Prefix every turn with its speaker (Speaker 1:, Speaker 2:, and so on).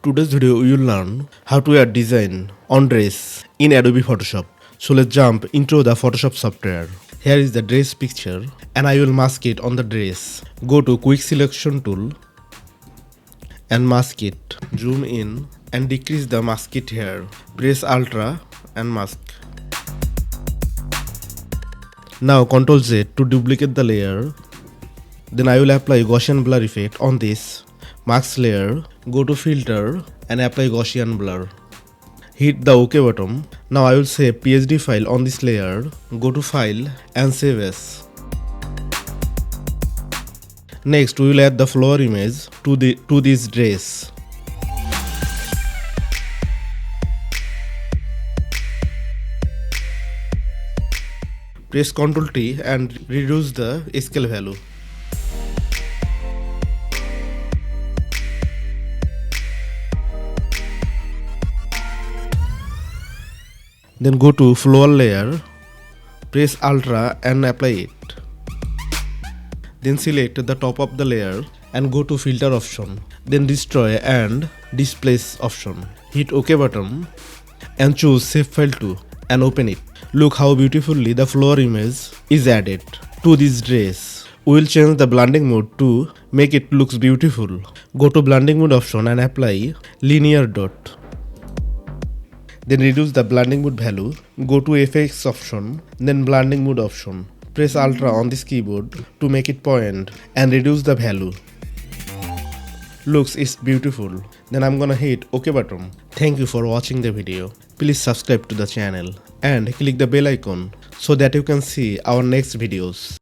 Speaker 1: Today's video we will learn how to add design on dress in Adobe Photoshop. So let's jump into the Photoshop software. Here is the dress picture and I will mask it on the dress. Go to quick selection tool and mask it. Zoom in and decrease the mask it here. Press Ultra and mask. Now Ctrl Z to duplicate the layer. Then I will apply Gaussian blur effect on this mask layer. Go to filter and apply Gaussian blur. Hit the OK button. Now I will save PSD file on this layer. Go to file and save as. Next we will add the flower image to this dress. Press Ctrl T and reduce the scale value. Then go to flower layer, press Ultra and apply it. Then select the top of the layer and go to filter option. Then destroy and displace option. Hit OK button and choose save file to and open it. Look how beautifully the flower image is added to this dress. We will change the blending mode to make it looks beautiful. Go to blending mode option and apply linear dot. Then reduce the blending mode value. Go to FX option, then blending mode option. Press Ultra on this keyboard to make it point and reduce the value. Looks is beautiful. Then I'm gonna hit OK button. Thank you for watching the video. Please subscribe to the channel and click the bell icon so that you can see our next videos.